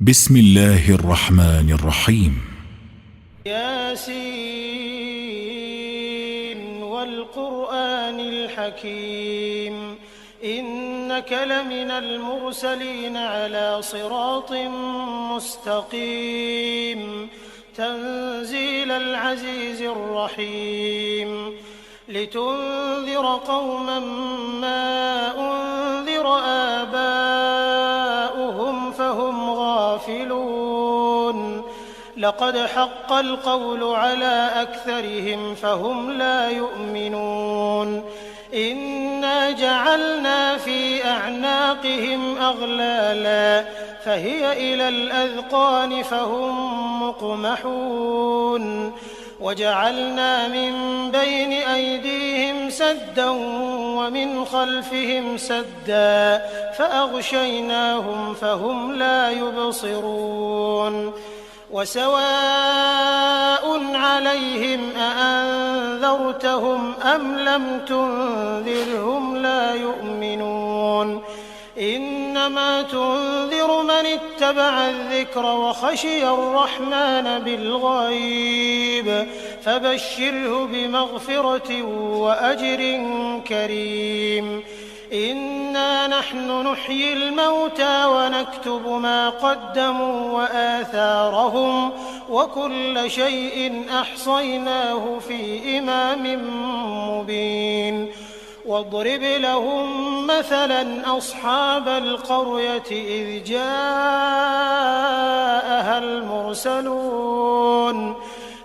بسم الله الرحمن الرحيم. ياسين والقرآن الحكيم إنك لمن المرسلين على صراط مستقيم تنزيل العزيز الرحيم لتنذر قوما ما أنذر آباؤهم فهم غافلون لقد حق القول على أكثرهم فهم لا يؤمنون إنا جعلنا في أعناقهم أغلالا فهي إلى الأذقان فهم مقمحون وجعلنا من بين أيديهم سدا ومن خلفهم سدا فأغشيناهم فهم لا يبصرون وسواء عليهم أأنذرتهم أم لم تنذرهم لا يؤمنون إنما تنذر من اتبع الذكر وخشي الرحمن بالغيب فبشره بمغفرة وأجر كريم إنا نحن نحيي الموتى ونكتب ما قدموا وآثارهم وكل شيء أحصيناه في إمام مبين واضرب لهم مثلا أصحاب القرية إذ جاءها المرسلون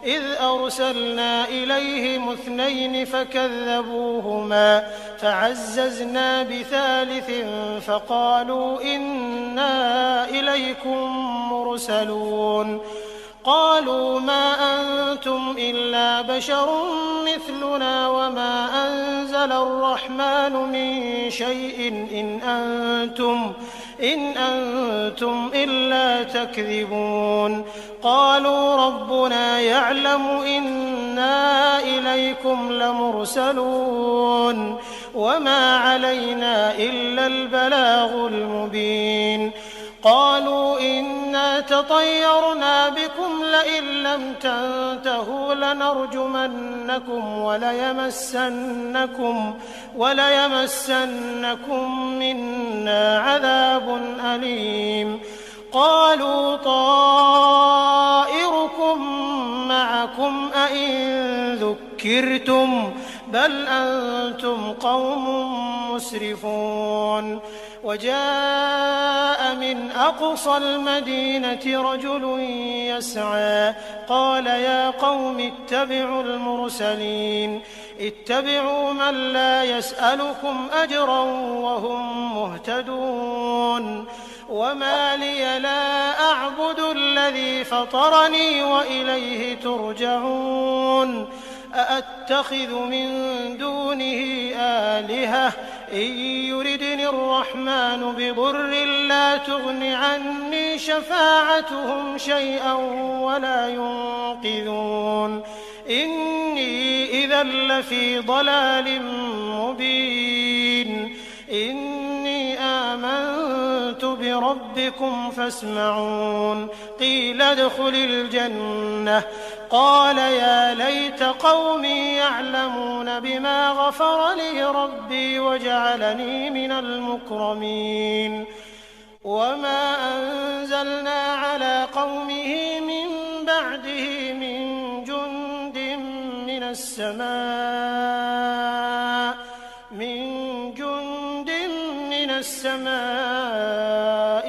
إذ أرسلنا إليهم 2 فكذبوهما فعززنا بثالث فقالوا إنا إليكم مرسلون قالوا ما أنتم إلا بشر مثلنا وما أنزل الرحمن من شيء إن أنتم إلا تكذبون قالوا ربنا يعلم إنا إليكم لمرسلون وما علينا إلا البلاغ المبين قالوا إنا تطيرنا بكم لئن لم تنتهوا لنرجمنكم وليمسنكم منا عذاب أليم قالوا طائركم معكم أئن ذكرتم بل أنتم قوم مسرفون وجاء من أقصى المدينة رجل يسعى قال يا قوم اتبعوا المرسلين اتبعوا من لا يسألكم أجرا وهم مهتدون وما لي لا أعبد الذي فطرني وإليه ترجعون أأتخذ من دونه آلهة إن يردني الرحمن بضر لا تغن عني شفاعتهم شيئا ولا ينقذون إني إذا لفي ضلال مبين إني آمنت بربكم فاسمعون قيل ادخل الجنة قال يا ليت قومي يعلمون بما غفر لي ربي وجعلني من المكرمين وما أنزلنا على قومه من بعده من جند من السماء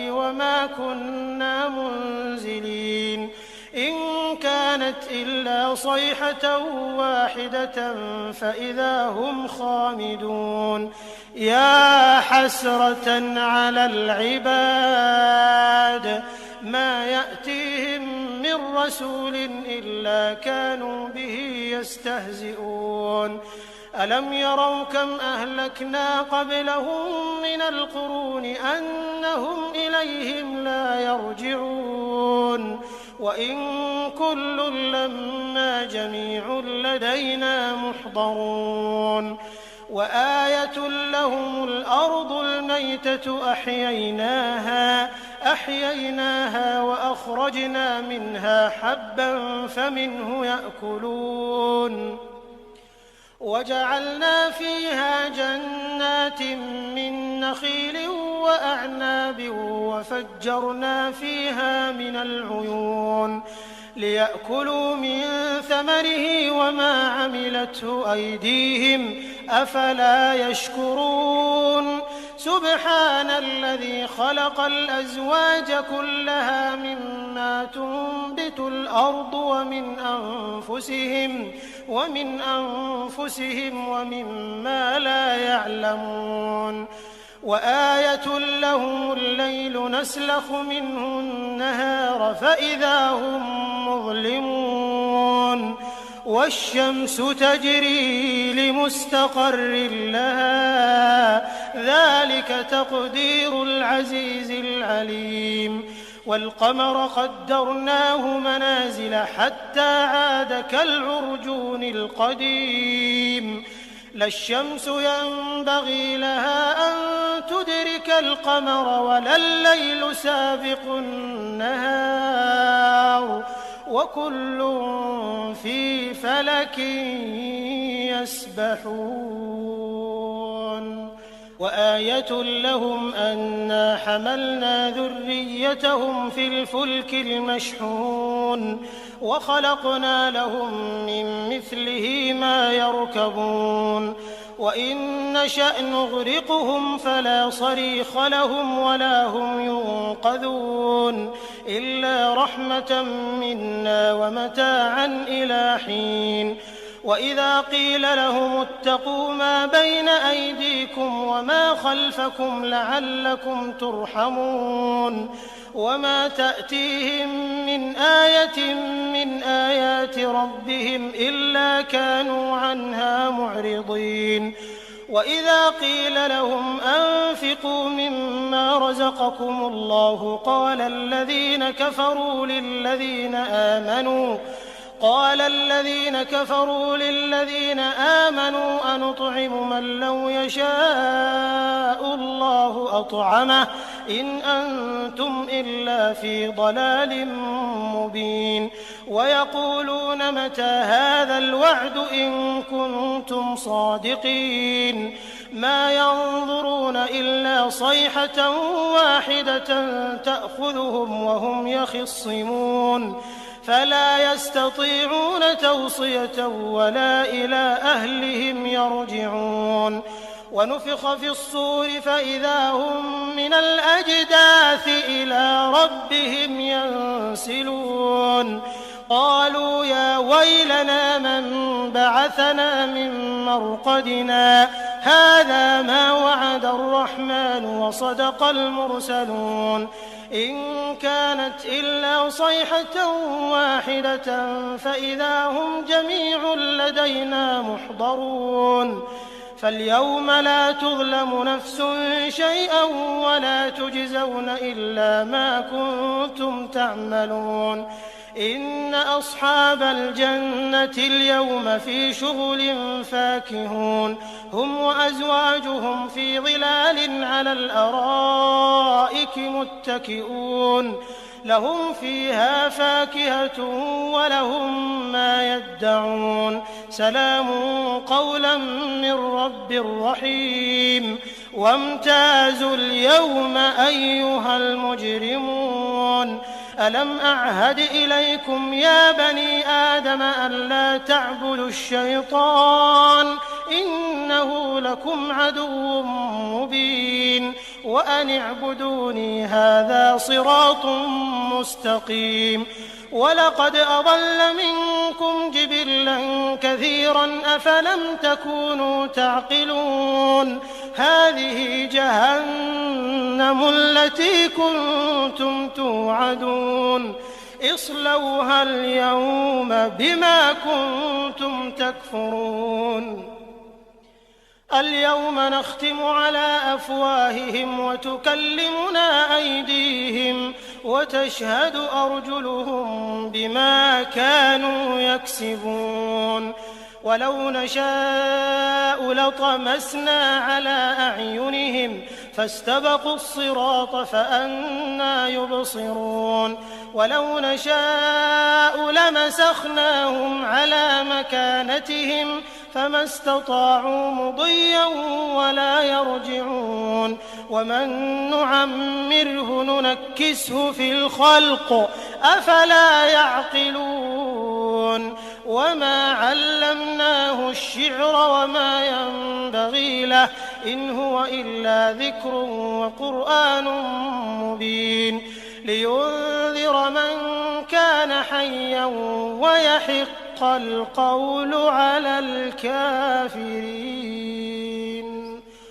وما كنا منزلين إن كانت إلا صيحة واحدة فإذا هم خامدون يا حسرة على العباد ما يأتيهم من رسول إلا كانوا به يستهزئون ألم يروا كم أهلكنا قبلهم من القرون أنهم إليهم لا يرجعون وإن كل لما جميع لدينا محضرون وآية لهم الأرض الميتة أحييناها فأخرجنا منها حبا فمنه يأكلون وجعلنا فيها جنات من نخيل وأعناب وفجرنا فيها من العيون ليأكلوا من ثمره وما عملته أيديهم أفلا يشكرون سبحان الذي خلق الأزواج كلها مما تنبت الأرض ومن أنفسهم ومما لا يعلمون وآية لهم الليل نسلخ منه النهار فإذا هم مظلمون والشمس تجري لمستقر لها ذلك تقدير العزيز العليم والقمر قدرناه منازل حتى عاد كالعرجون القديم لا الشمس ينبغي لها أن تدرك القمر ولا الليل سابق النهار وكل في فلك يسبحون وآية لهم أنا حملنا ذريتهم في الفلك المشحون وخلقنا لهم من مثله ما يركبون وإن نشأ نغرقهم فلا صريخ لهم ولا هم ينقذون إلا رحمة منا ومتاعا إلى حين وإذا قيل لهم اتقوا ما بين أيديكم وما خلفكم لعلكم ترحمون وما تأتيهم من آية من آيات ربهم إلا كانوا عنها معرضين وإذا قيل لهم أنفقوا مما رزقكم الله قال الذين كفروا للذين آمنوا أنطعم من لو يشاء الله أطعمه إن أنتم إلا في ضلال مبين ويقولون متى هذا الوعد إن كنتم صادقين ما ينظرون إلا صيحة واحدة تأخذهم وهم يخصمون فلا يستطيعون توصية ولا إلى أهلهم يرجعون ونفخ في الصور فإذا هم من الأجداث إلى ربهم ينسلون قالوا يا ويلنا من بعثنا من مرقدنا هذا ما وعد الرحمن وصدق المرسلون إن كانت إلا صيحة واحدة فإذا هم جميع لدينا محضرون فاليوم لا تظلم نفس شيئا ولا تجزون إلا ما كنتم تعملون إن أصحاب الجنة اليوم في شغل فاكهون هم وأزواجهم في ظلال على الأرائك متكئون لهم فيها فاكهة ولهم ما يدعون سلام قولا من رب رحيم وامتازوا اليوم أيها المجرمون ألم أعهد إليكم يا بني آدم ألا تعبدوا الشيطان إنه لكم عدو مبين وأن اعبدوني هذا صراط مستقيم ولقد أضل منكم جبلا كثيرا أفلم تكونوا تعقلون هذه جهنم التي كنتم توعدون اصلوها اليوم بما كنتم تكفرون اليوم نختم على أفواههم وتكلمنا أيديهم وتشهد أرجلهم بما كانوا يكسبون ولو نشاء لطمسنا على أعينهم فاستبقوا الصراط فأنى يبصرون ولو نشاء لمسخناهم على مكانتهم فما استطاعوا مضيا ولا يرجعون ومن نعمره ننكسه في الخلق أفلا يعقلون وما علمناه الشعر وما ينبغي له إن هو إلا ذكر وقرآن مبين لينذر من كان حيا ويحق القول على الكافرين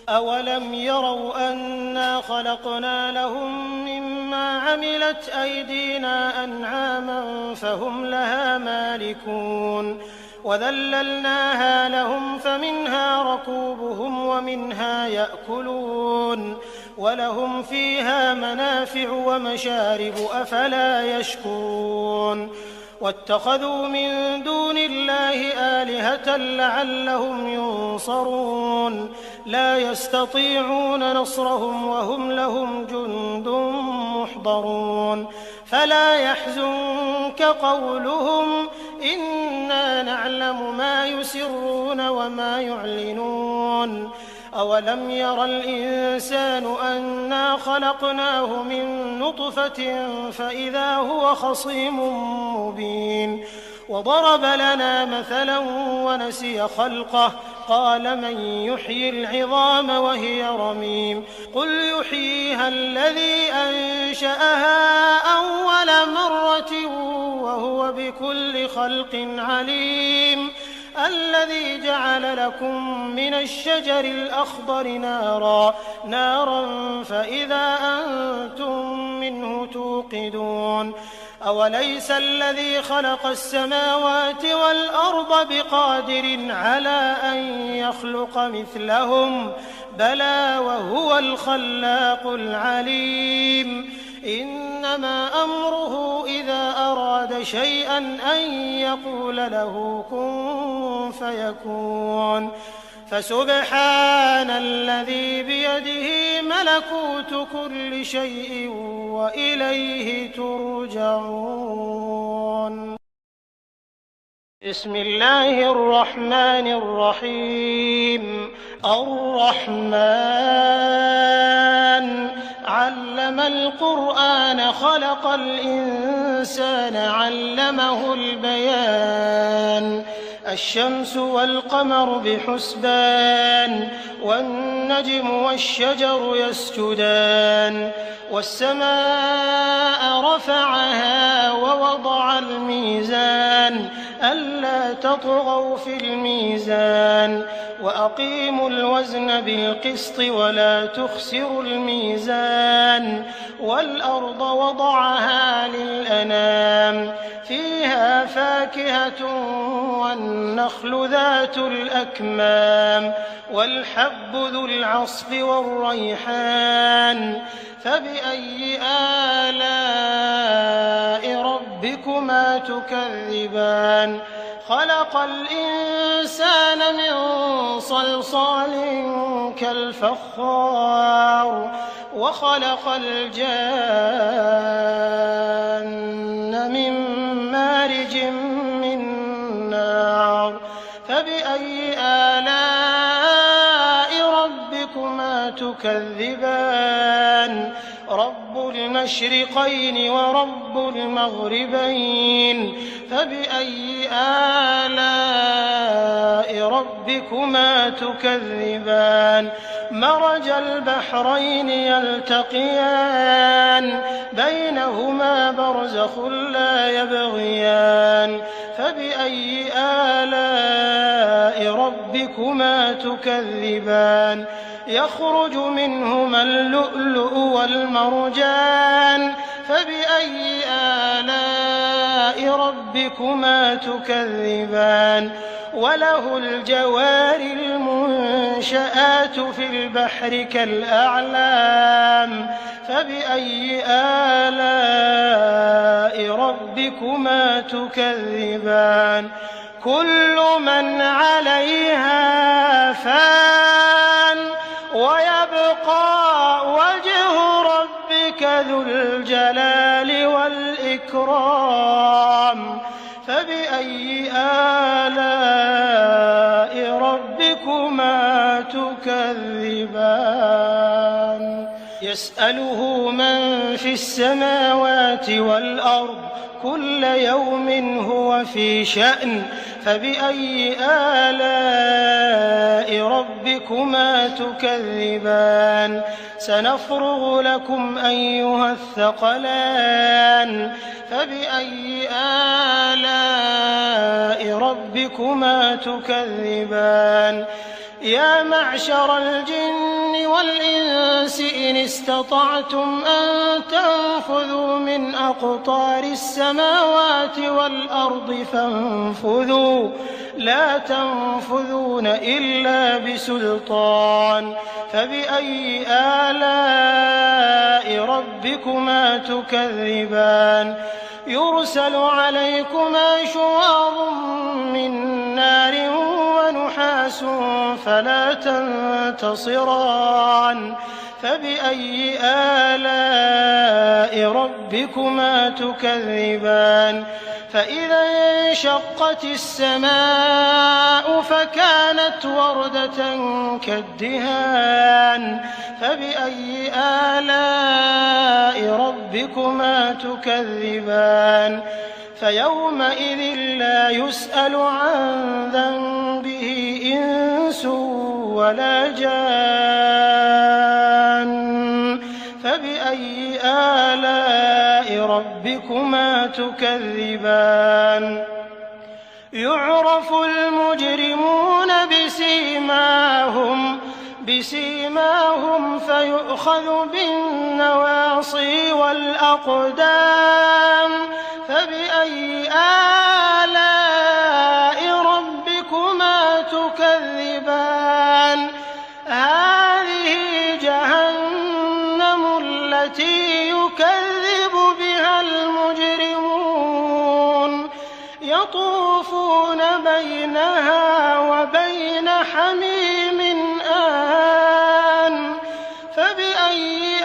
أولم يروا أنا خلقنا لهم مما عملت أيدينا أنعاما فهم لها مالكون وذللناها لهم فمنها ركوبهم ومنها يأكلون ولهم فيها منافع ومشارب أفلا يشكرون واتخذوا من دون الله آلهة لعلهم ينصرون لا يستطيعون نصرهم وهم لهم جند محضرون فلا يحزنك قولهم إنا نعلم ما يسرون وما يعلنون أولم ير الإنسان أنا خلقناه من نطفة فإذا هو خصيم مبين وضرب لنا مثلا ونسي خلقه قال من يحيي العظام وهي رميم قل يحييها الذي أنشأها أول مرة وهو بكل خلق عليم الذي جعل لكم من الشجر الأخضر نارا فإذا أنتم منه توقدون أوليس الذي خلق السماوات والأرض بقادر على أن يخلق مثلهم بلى وهو الخلاق العليم إنما أمره إذا أراد شيئا أن يقول له كن فيكون فسبحان الذي بيده ملكوت كل شيء وإليه ترجعون بسم الله الرحمن الرحيم الرحمن علم القرآن خلق الإنسان علمه البيان الشمس والقمر بحسبان والنجم والشجر يسجدان والسماء رفعها ووضع الميزان ألا تطغوا في الميزان وأقيموا الوزن بالقسط ولا تخسروا الميزان والأرض وضعها للأنام فيها فاكهة والنخل ذات الأكمام والحب ذو العصف والريحان فبأي آلاء ربكما تكذبان خلق الإنسان من صلصال كالفخار وخلق الجان من مارج من نار فبأي آلاء ربكما تكذبان رب المشرقين ورب المغربين فبأي آلاء ربكما تكذبان مرج البحرين يلتقيان بينهما برزخ لا يبغيان فبأي آلاء ربكما تكذبان يخرج منهما اللؤلؤ والمرجان فبأي آلاء ربكما تكذبان وله الجوار المنشآت في البحر كالأعلام فبأي آلاء ربكما تكذبان كل من عليها فان ويبقى وجه ربك ذو الجلال والإكرام والإكرام فبأي آلاء ربكما تكذبان يسأله من في السماوات والأرض كل يوم هو في شأن فبأي آلاء ربكما تكذبان سنفرغ لكم أيها الثقلان فبأي آلاء ربكما تكذبان يا معشر الجن والإنس إن استطعتم أن تنفذوا من أقطار السماوات والأرض فانفذوا لا تنفذون إلا بسلطان فبأي آلاء ربكما تكذبان يرسل عليكما شواظ من نار ونحاس فلا تنتصران فبأي آلاء ربكما تكذبان فإذا انشقت السماء فكانت وردة كالدهان فبأي آلاء ربكما تكذبان فيومئذ لا يسأل عن ذنبه إنس ولا جان فبأي آلاء ربكما تكذبان يعرف المجرمون بسيماهم فيؤخذ بالنواصي والأقدام فبأي آلاء ربكما تكذبان هذه جهنم التي يكذب بها المجرمون يطوفون بينها وبين حميم آن فبأي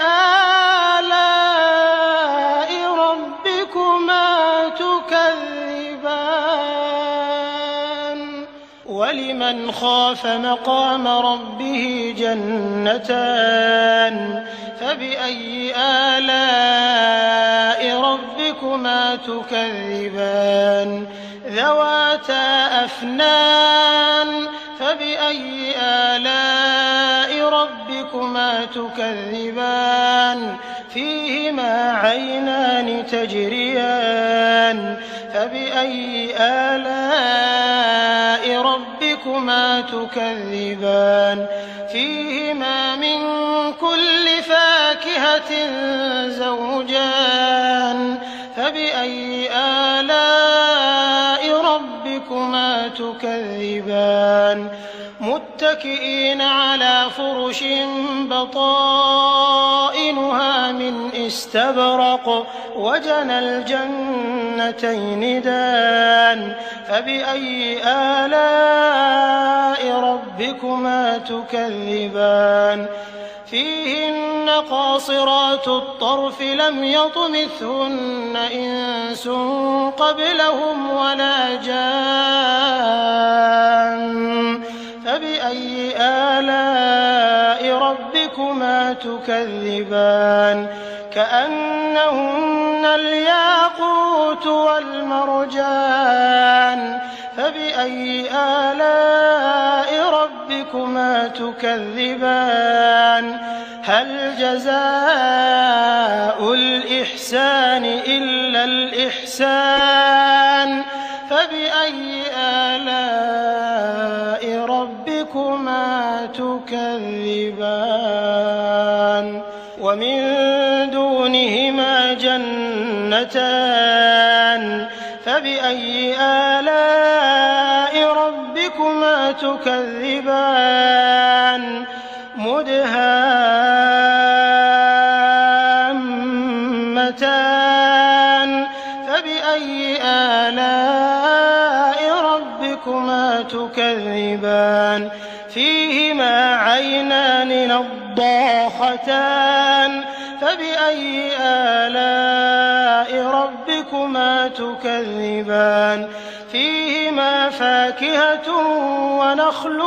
آلاء ربكما تكذبان ولمن خاف مقام ربه جنتان فبأي آلاء ربكما تكذبان ذواتا أفنان فبأي آلاء ربكما تكذبان فيهما عينان تجريان فبأي آلاء ربكما تكذبان فيهما من كل فاكهة زوجان فبأي آلاء ربكما تكذبان متكئين على فرش بطائنها من استبرق وجنى الجنتين دان فبأي آلاء ربكما تكذبان فيهن قاصرات الطرف لم يطمثهن إنس قبلهم ولا جان فبأي آلاء ربكما تكذبان كأنهن الياقوت والمرجان فبأي آلاء ربكما تكذبان هل جزاء الإحسان إلا الإحسان فبأي آلاء ربكما تكذبان ومن دونهما جنتان فبأي آلاء ربكما تكذبان مدهامتان فبأي آلاء ربكما تكذبان فيهما عينان نضاختان فبأي آلاء ربكما ربكما تكذبان فيهما فاكهة ونخل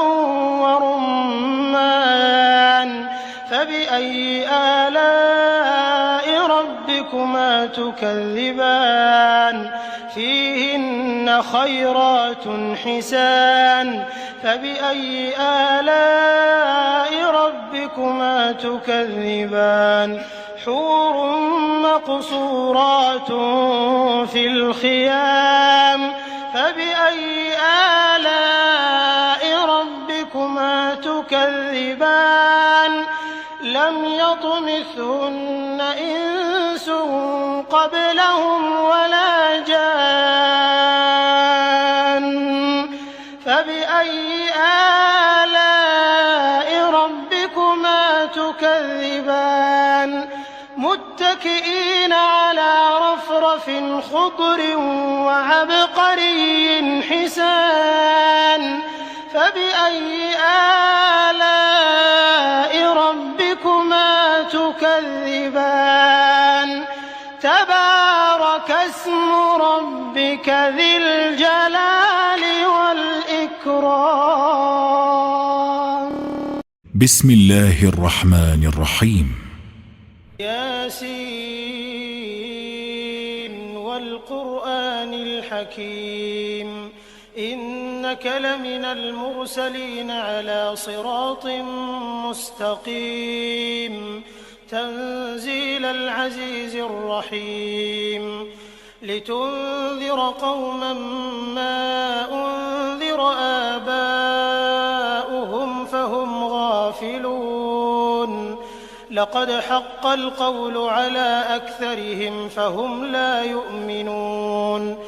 ورمان فبأي آلاء ربكما تكذبان فيهن خيرات حسان فبأي آلاء ربكما تكذبان حور مقصورات في الخيام فبأي آلاء ربكما تكذبان لم يطمثهن إنس قبلهم ولا جان فبأي آلاء ربكما تكذبان متكئين على رفرف خضر وعبقري حسان فبأي آلاء ربكما تكذبان تبارك اسم ربك ذي الجلال والإكرام. بسم الله الرحمن الرحيم. ياسين والقرآن الحكيم إنك لمن المرسلين على صراط مستقيم تنزيل العزيز الرحيم لتنذر قوما ما أنذر آباؤهم فهم غافلون لقد حق القول على أكثرهم فهم لا يؤمنون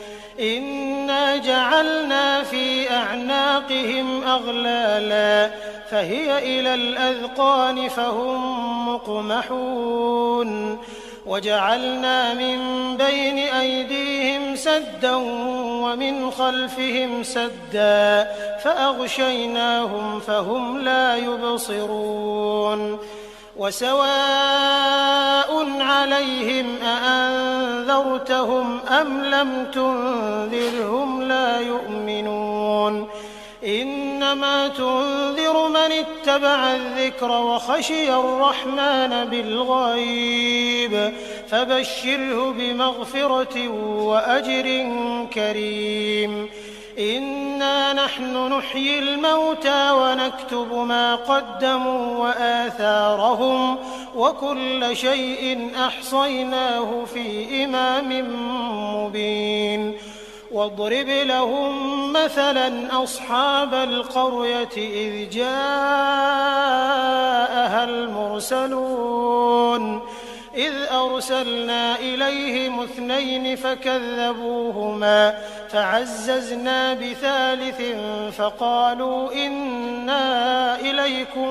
إنا جعلنا في أعناقهم أغلالا فهي إلى الأذقان فهم مقمحون وجعلنا من بين أيديهم سدا ومن خلفهم سدا فأغشيناهم فهم لا يبصرون وسواء عليهم أأنذرتهم أم لم تنذرهم لا يؤمنون إنما تنذر من اتبع الذكر وخشي الرحمن بالغيب فبشره بمغفرة وأجر كريم إنا نحن نحيي الموتى ونكتب ما قدموا وآثارهم وكل شيء أحصيناه في إمام مبين واضرب لهم مثلا أصحاب القرية إذ جاءها المرسلون إذ أرسلنا إليهم 2 فكذبوهما فعززنا بثالث فقالوا إنا إليكم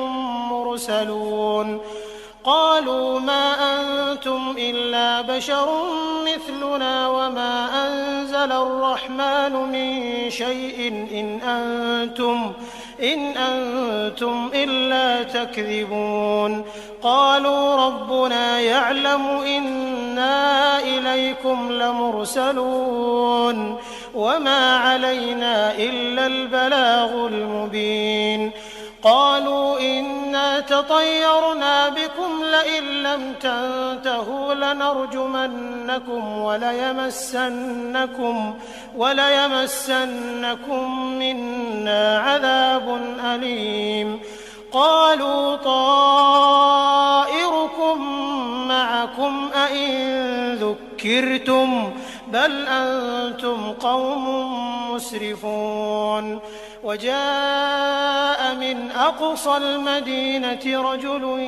مرسلون قالوا ما أنتم إلا بشر مثلنا وما أنزل الرحمن من شيء إن أنتم إلا تكذبون قالوا ربنا يعلم إنا إليكم لمرسلون وما علينا إلا البلاغ المبين قالوا إنا تطيرنا بكم لئن لم تنتهوا لنرجمنكم وليمسنكم منا عذاب أليم قالوا طائركم معكم أئن ذكرتم بل أنتم قوم مسرفون وجاء من أقصى المدينة رجل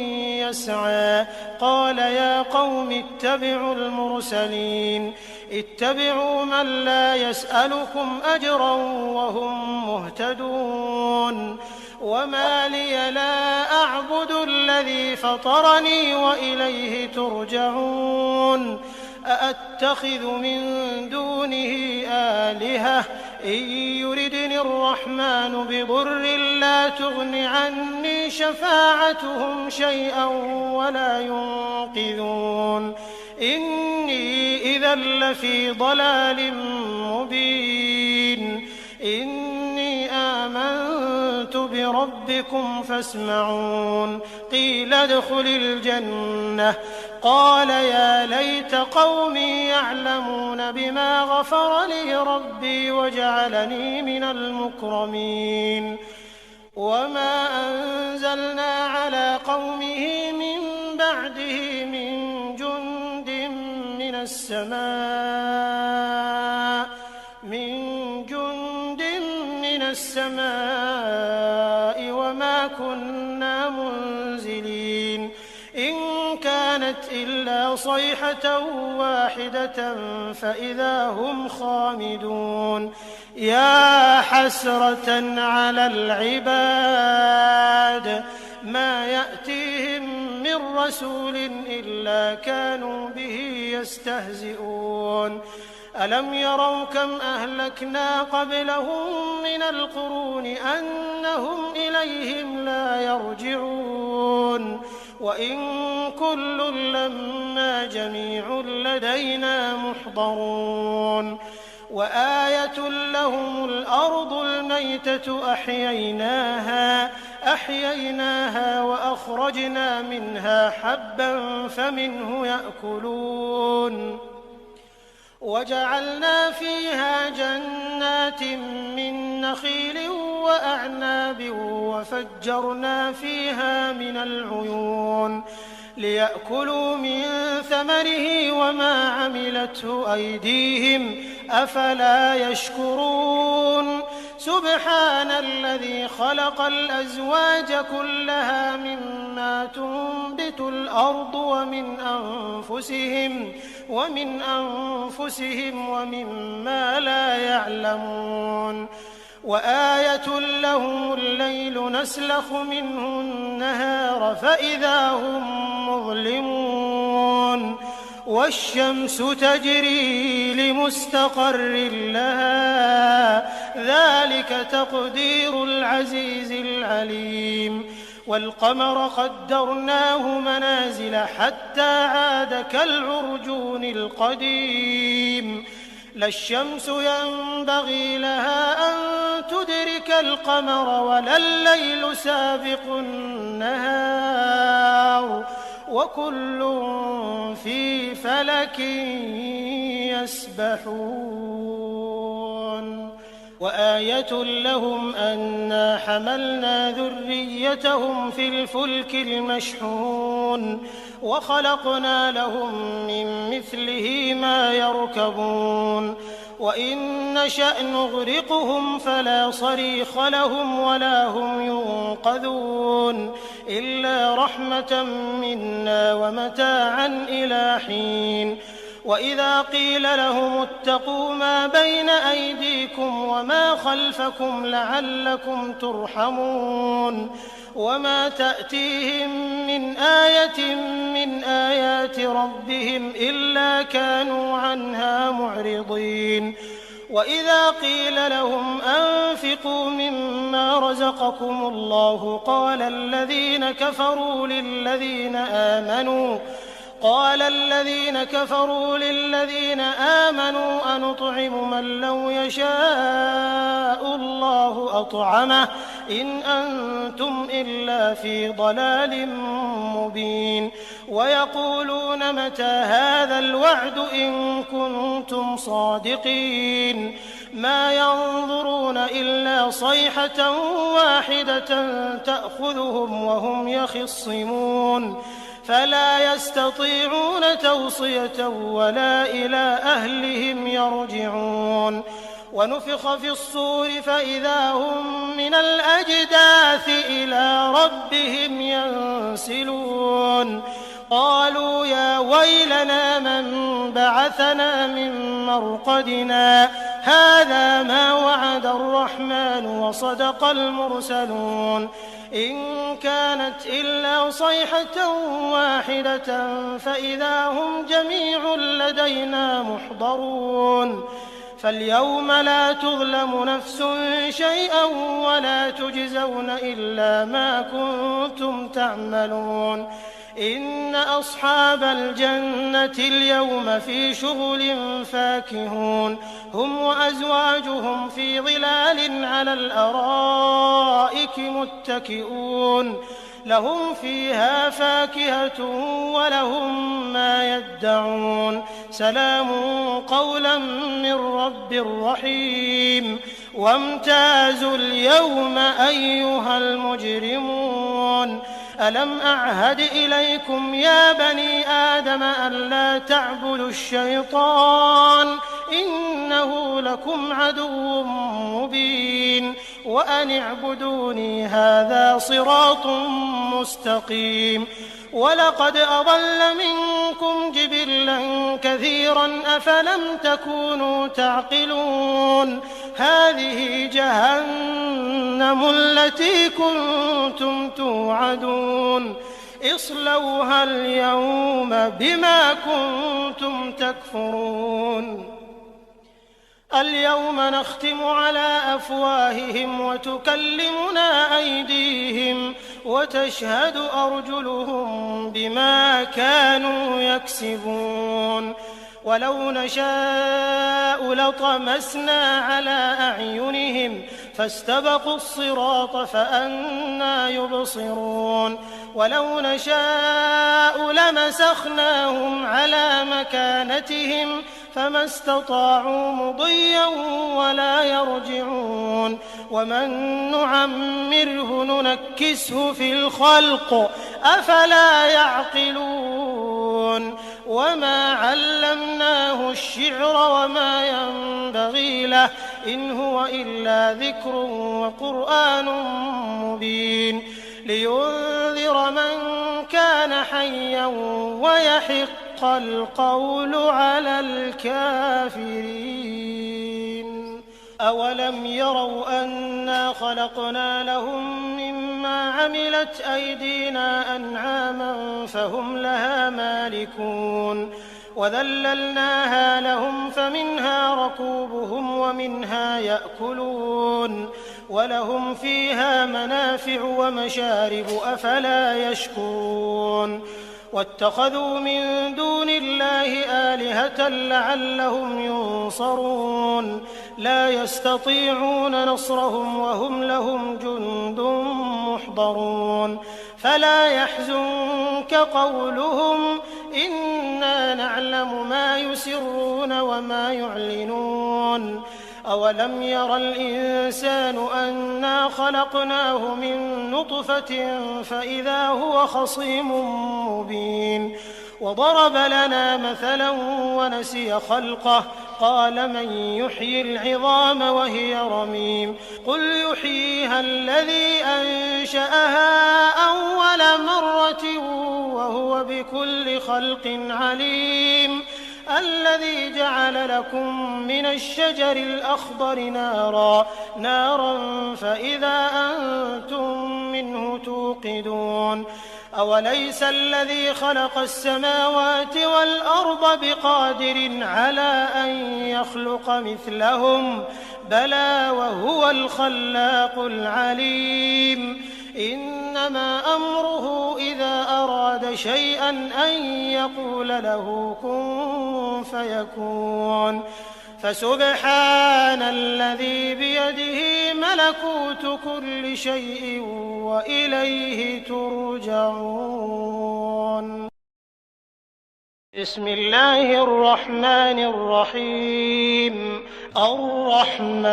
يسعى قال يا قوم اتبعوا المرسلين اتبعوا من لا يسألكم أجرا وهم مهتدون وما لي لا أعبد الذي فطرني وإليه ترجعون أأتخذ من دونه آلهة إن يردني الرحمن بضر لا تغن عني شفاعتهم شيئا ولا ينقذون إني إذا لفي ضلال مبين إني آمنت بربكم فاسمعون قيل ادخل الجنة قال يا ليت قومي يعلمون بما غفر لي ربي وجعلني من المكرمين وما أنزلنا على قومه من بعده من جند من السماء وما كنا منزلين إن كانت إلا صيحة واحدة فإذا هم خامدون يا حسرة على العباد ما يأتيهم من رسول إلا كانوا به يستهزئون ألم يروا كم أهلكنا قبلهم من القرون أنهم إليهم لا يرجعون وإن كل لما جميع لدينا محضرون وآية لهم الأرض الميتة أحييناها وأخرجنا منها حبا فمنه يأكلون وجعلنا فيها جنات من نخيل وأعناب وفجرنا فيها من العيون ليأكلوا من ثمره وما عملته أيديهم أفلا يشكرون سبحان الذي خلق الأزواج كلها مما تنبت الأرض ومن أنفسهم ومما لا يعلمون وآية لهم الليل نسلخ منه النهار فإذا هم مظلمون والشمس تجري لمستقر لها ذلك تقدير العزيز العليم والقمر قدرناه منازل حتى عاد كالعرجون القديم لا الشمس ينبغي لها أن تدرك القمر ولا الليل سابق النهار وكل في فلك يسبحون وآية لهم أنا حملنا ذريتهم في الفلك المشحون وخلقنا لهم من مثله ما يركبون وإن نشأ نغرقهم فلا صريخ لهم ولا هم ينقذون إلا رحمة منا ومتاعا إلى حين وإذا قيل لهم اتقوا ما بين أيديكم وما خلفكم لعلكم ترحمون وما تأتيهم من آية من آيات ربهم إلا كانوا عنها معرضين وإذا قيل لهم أنفقوا مما رزقكم الله قال الذين كفروا للذين آمنوا أنطعم من لو يشاء الله أطعمه إن أنتم إلا في ضلال مبين ويقولون متى هذا الوعد إن كنتم صادقين ما ينظرون إلا صيحة واحدة تأخذهم وهم يخصمون فلا يستطيعون توصية ولا إلى أهلهم يرجعون ونفخ في الصور فإذا هم من الأجداث إلى ربهم ينسلون قالوا يا ويلنا من بعثنا من مرقدنا هذا ما وعد الرحمن وصدق المرسلون إن كانت إلا صيحة واحدة فإذا هم جميع لدينا محضرون فاليوم لا تظلم نفس شيئا ولا تجزون إلا ما كنتم تعملون إن أصحاب الجنة اليوم في شغل فاكهون هم وأزواجهم في ظلال على الأرائك متكئون لهم فيها فاكهة ولهم ما يدعون سلام قولا من رب رحيم وامتازوا اليوم أيها المجرمون ألم أعهد إليكم يا بني آدم ألا تعبدوا الشيطان إنه لكم عدو مبين وأن اعبدوني هذا صراط مستقيم ولقد أضل منكم جبلا كثيرا أفلم تكونوا تعقلون هذه جهنم التي كنتم توعدون اصلوها اليوم بما كنتم تكفرون اليوم نختم على أفواههم وتكلمنا أيديهم وتشهد أرجلهم بما كانوا يكسبون ولو نشاء لطمسنا على أعينهم فاستبقوا الصراط فأنى يبصرون ولو نشاء لمسخناهم على مكانتهم فما استطاعوا مضيا ولا يرجعون ومن نعمره ننكسه في الخلق أفلا يعقلون وما علمناه الشعر وما ينبغي له إن هو إلا ذكر وقرآن مبين لينذر من كان حيا ويحق القول على الكافرين أولم يروا أنا خلقنا لهم مما عملت أيدينا أنعاما فهم لها مالكون وذللناها لهم فمنها ركوبهم ومنها يأكلون ولهم فيها منافع ومشارب أفلا يشكرون واتخذوا من دون الله آلهة لعلهم ينصرون لا يستطيعون نصرهم وهم لهم جند محضرون فلا يحزنك قولهم إنا نعلم ما يسرون وما يعلنون أولم ير الإنسان أنا خلقناه من نطفة فإذا هو خصيم مبين وضرب لنا مثلا ونسي خلقه قال من يحيي العظام وهي رميم قل يحييها الذي أنشأها أول مرة وهو بكل خلق عليم الذي جعل لكم من الشجر الأخضر نارا فإذا أنتم منه توقدون أوليس الذي خلق السماوات والأرض بقادر على أن يخلق مثلهم بلى وهو الخلاق العليم إنما أمره إذا أراد شيئا أن يقول له كن فيكون فسبحان الذي بيده ملكوت كل شيء وإليه ترجعون بسم الله الرحمن الرحيم الرحمن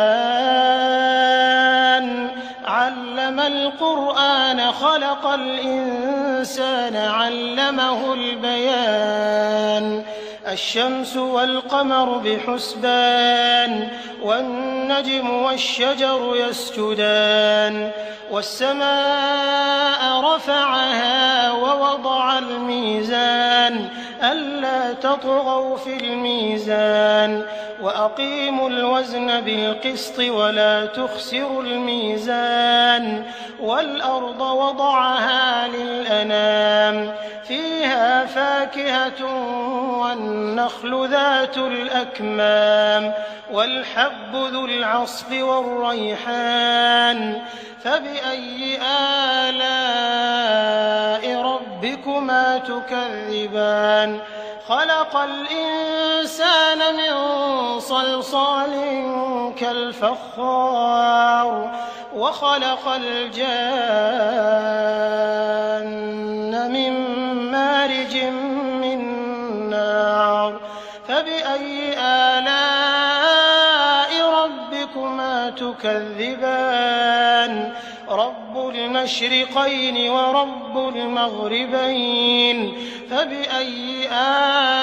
علم القرآن خلق الإنسان علمه البيان الشمس والقمر بحسبان والنجم والشجر يسجدان والسماء رفعها ووضع الميزان ألا تطغوا في الميزان وأقيموا الوزن بالقسط ولا تخسروا الميزان والأرض وضعها للأنام فيها فاكهة والنخل ذات الأكمام والحب ذو العصف والريحان فبأي آلاء ربكما تكذبان خلق الإنسان من صلصال كالفخار وخلق الجان من مارج من نار فبأي آلاء ربكما تكذبان رب المشرقين ورب المغربين فبأي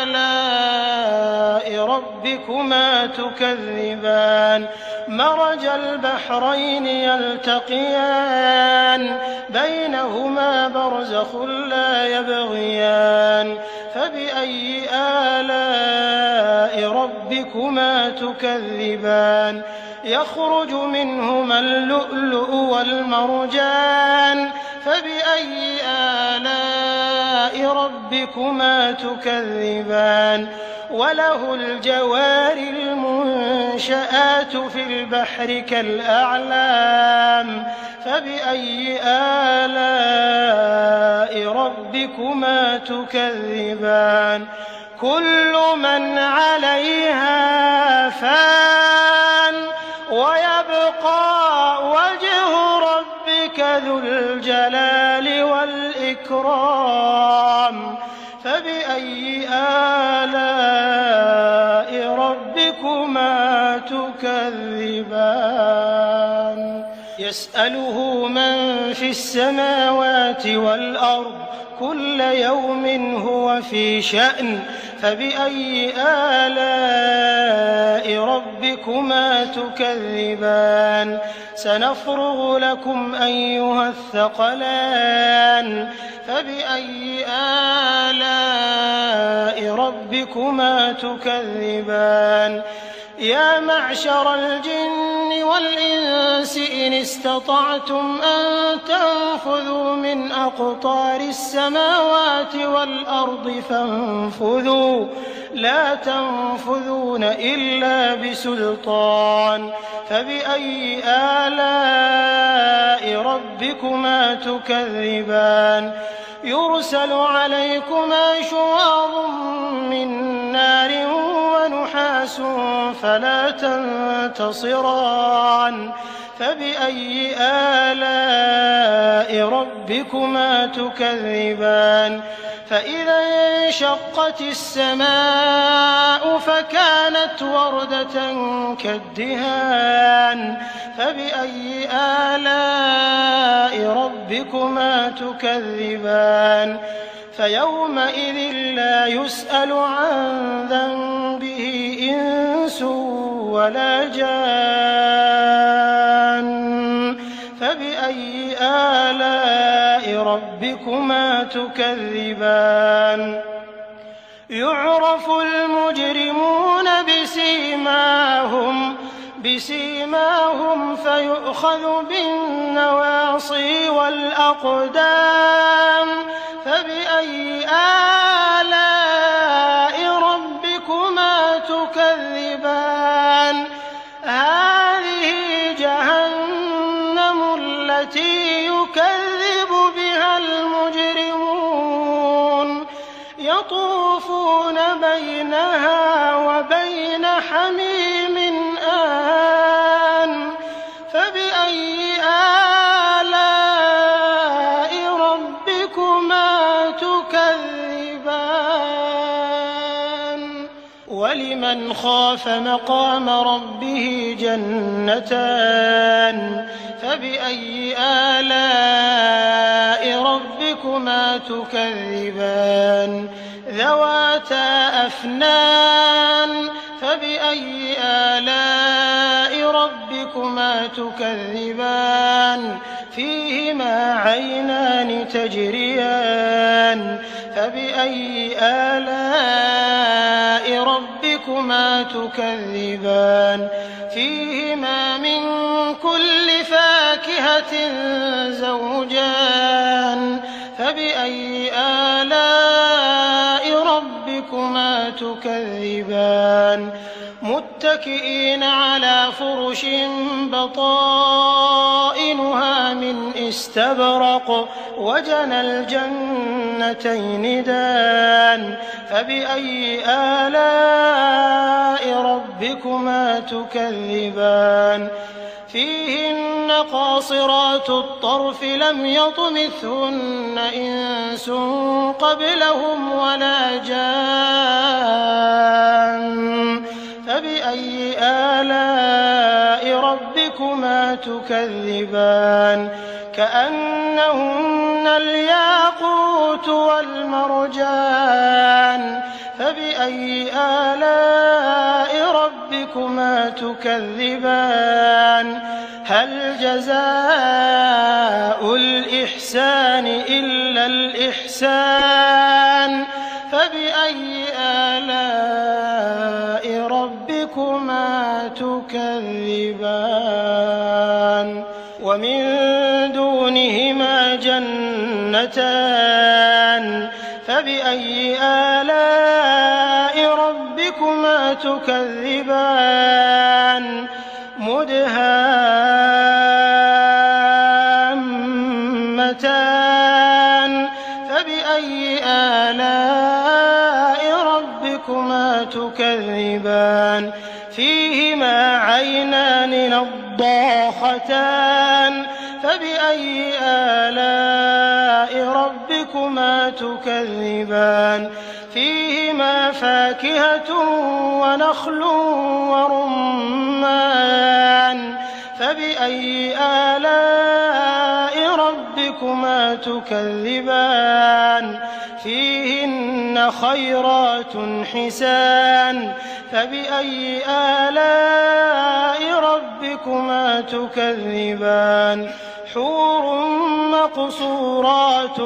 آلاء ربكما تكذبان مرج البحرين يلتقيان بينهما برزخ لا يبغيان فبأي آلاء ربكما تكذبان يخرج منهما اللؤلؤ والمرجان فبأي آلاء ربكما تكذبان وله الجوار المنشآت في البحر كالأعلام فبأي آلاء ربكما تكذبان كل من عليها فان ويبقى وجه ربك ذو الجلال والإكرام فبأي آلاء ربكما تكذبان يسأله من في السماوات والأرض كل يوم هو في شأن فبأي آلاء ربكما تكذبان سنفرغ لكم أيها الثقلان فبأي آلاء ربكما تكذبان يا معشر الجن والإنس إن استطعتم أن تنفذوا من أقطار السماوات والأرض فانفذوا لا تنفذون إلا بسلطان فبأي آلاء ربكما تكذبان يرسل عليكما شواظ من نار ونحاس فلا تنتصران فبأي آلاء ربكما تكذبان فإذا انشقت السماء فكانت وردة كالدهان فبأي آلاء ربكما تكذبان فيومئذ لا يسأل عن ذنبه إنس ولا جان فبأي آلاء ربكما تكذبان يعرف المجرمون بسيماهم فيؤخذ بالنواصي والأقدام فبأي آلاء ربكما تكذبان هذه جهنم التي يكذب بها المجرمون يطوفون بينها وبين حميم آن فبأي آلاء ربكما تكذبان ولمن خاف مقام ربه جنتان فبأي آلاء ربكما تكذبان ذواتا أفنان فبأي آلاء ربكما تكذبان فيهما عينان تجريان فبأي آلاء ربكما ربكما تكذبان فيهما من كل فاكهة زوجان فبأي آلاء ربكما تكذبان متكئين على فرش بطائنها من استبرق وجنى الجنتين دان فبأي آلاء ربكما تكذبان فيهن قاصرات الطرف لم يطمثهن إنس قبلهم ولا جان فبأي آلاء ربكما تكذبان كأنهن الياقوت والمرجان فبأي آلاء ربكما تكذبان هل جزاء الإحسان إلا الإحسان فبأي آلاء ربكما تكذبان ومن دونهما جنتان فبأي آلاء ربكما تكذبان مدهامتان فبأي آلاء ربكما تكذبان فيهما عينان نضاختان فبأي آلاء ربكما تكذبان فيهما فاكهة ونخل ورمان فبأي آلاء ربكما تكذبان فيهن خيرات حسان فبأي آلاء ربكما تكذبان حور مقصورات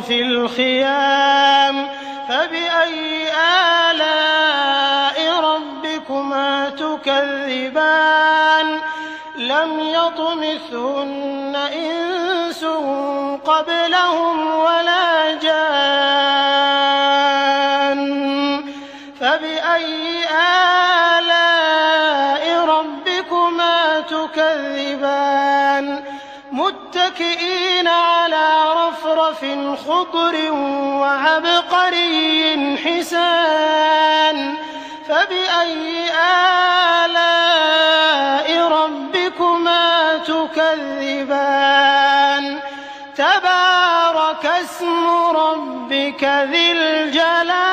في الخيام فبأي آلاء ربكما تكذبان لم يطمثهن إنس قبلهم ولا جان فبأي آلاء ربكما تكذبان متكئين على رفرف خضر وعبقري حسان فبأي آلاء ربكما تكذبان تبارك اسم ربك ذي الجلال